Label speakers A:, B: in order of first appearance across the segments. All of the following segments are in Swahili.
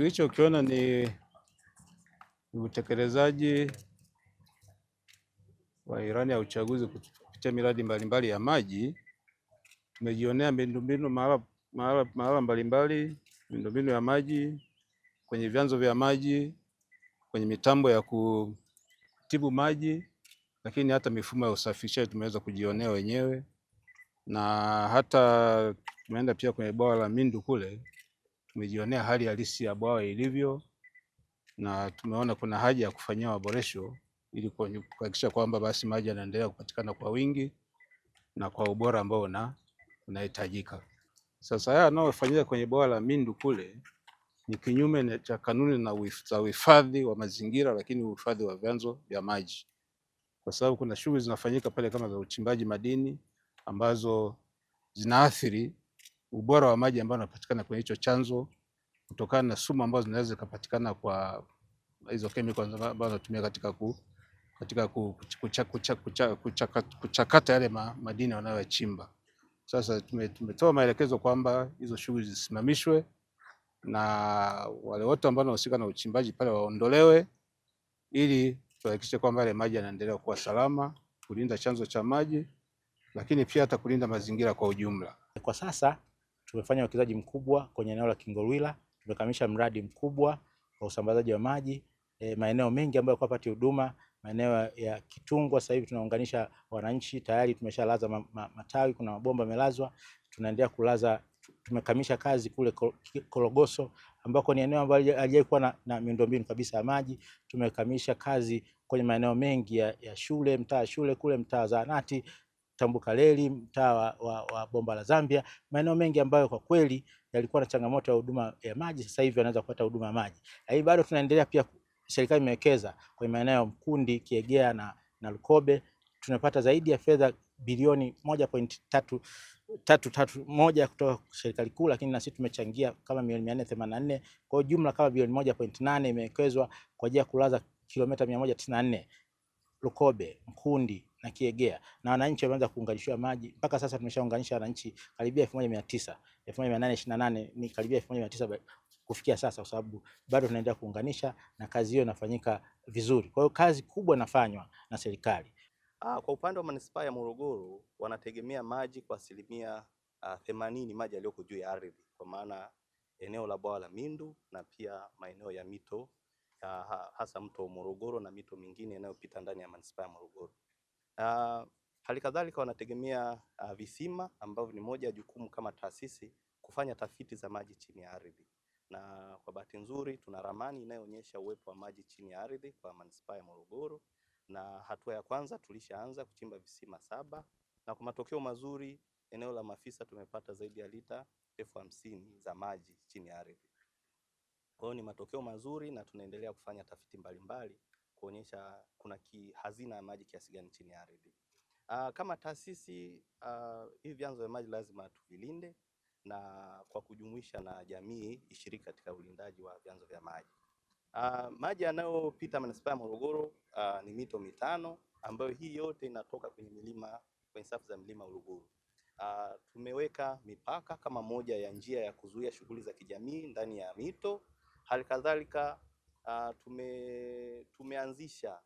A: Tulichokiona ni utekelezaji wa ilani ya uchaguzi kupitia miradi mbalimbali ya maji. Tumejionea miundombinu mahala mbalimbali, miundombinu ya maji kwenye vyanzo vya maji, kwenye mitambo ya kutibu maji, lakini hata mifumo ya usafirishaji tumeweza kujionea wenyewe, na hata tumeenda pia kwenye bwawa la Mindu kule, tumejionea hali halisi ya bwawa ilivyo, na tumeona kuna haja ya kufanyia maboresho ili kuhakikisha kwamba basi maji yanaendelea kupatikana kwa wingi na kwa ubora ambao unahitajika. Sasa haya yanayofanyika kwenye bwawa la Mindu kule ni kinyume cha kanuni za uhifadhi wa mazingira, lakini uhifadhi wa vyanzo vya maji, kwa sababu kuna shughuli zinafanyika pale kama za uchimbaji madini ambazo zinaathiri ubora wa maji ambayo yanapatikana kwenye hicho chanzo kutokana na sumu ambazo zinaweza kupatikana kwa hizo chemicals ambazo wanatumia katika kuchakata yale madini wanayochimba. Sasa tumetoa maelekezo kwamba hizo shughuli zisimamishwe na wale wote ambao wanahusika na uchimbaji pale waondolewe, ili tuhakikishe kwamba yale maji yanaendelea kuwa salama, kulinda chanzo cha maji, lakini pia hata kulinda mazingira kwa ujumla.
B: Kwa sasa tumefanya uwekezaji mkubwa kwenye eneo la Kingolwila. Tumekamilisha mradi mkubwa wa usambazaji wa maji maeneo mengi ambayo kwa pati huduma. Maeneo ya Kitungwa sasa hivi tunaunganisha wananchi, tayari tumeshalaza matawi, kuna mabomba yamelazwa, tunaendelea kulaza. Tumekamilisha kazi kule Korogoso ambako ni eneo ambalo halijawahi kuwa na miundombinu kabisa ya maji. Tumekamilisha kazi kwenye maeneo mengi ya shule, mtaa shule kule, mtaa zahanati, Tambukareli, mtaa wa Bomba la Zambia, maeneo mengi ambayo kwa kweli yalikuwa na changamoto ya huduma ya maji, sasa hivi wanaweza kupata huduma ya maji. Lakini bado tunaendelea pia, serikali imewekeza kwenye maeneo ya Mkundi, Kiegea na Lukobe. Tunapata zaidi ya fedha bilioni 1.331 kutoka serikali kuu, lakini na sisi tumechangia kama milioni 484. Kwa jumla kama bilioni 1.8 imewekezwa kwa ajili ya kulaza kilomita 194 Lukobe, Mkundi na Kiegea, na wananchi wameanza kuunganishiwa maji. Mpaka sasa tumeshaunganisha wananchi karibia 1900, 1828 ni karibia 1900 kufikia sasa, kwa sababu bado tunaendelea kuunganisha na kazi hiyo inafanyika vizuri. Kwa hiyo kazi kubwa inafanywa na serikali.
C: Kwa upande wa manispaa ya Morogoro wanategemea maji kwa asilimia 80 maji yaliyoko juu ya ardhi, kwa maana eneo la bwawa la Mindu na pia maeneo ya mito hasa mto Morogoro na mito mingine inayopita ndani ya manispaa ya Morogoro. Hali kadhalika wanategemea visima ambavyo ni moja ya jukumu kama taasisi kufanya tafiti za maji chini ya ardhi, na kwa bahati nzuri tuna ramani inayoonyesha uwepo wa maji chini ya ardhi kwa manispaa ya Morogoro, na hatua ya kwanza tulishaanza kuchimba visima 7 na kwa matokeo mazuri eneo la Mafisa tumepata zaidi ya lita 50,000 za maji chini ya ardhi. Kwa hiyo ni matokeo mazuri na tunaendelea kufanya tafiti mbalimbali kuonyesha kuna hazina ya maji kiasi gani chini ya ardhi. Kama taasisi hivi vyanzo vya maji lazima tuvilinde, na kwa kujumuisha na jamii ishiriki katika ulindaji wa vyanzo vya maji. Maji yanayopita manispaa ya Morogoro ni mito 5 ambayo hii yote inatoka kwenye safu za milima Uluguru. Tumeweka mipaka kama moja ya njia ya kuzuia shughuli za kijamii ndani ya mito. Hali kadhalika tumeanzisha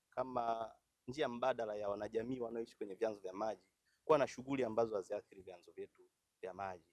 C: kama njia mbadala ya wanajamii wanaoishi kwenye vyanzo vya maji kuwa na shughuli ambazo haziathiri vyanzo vyetu vya maji.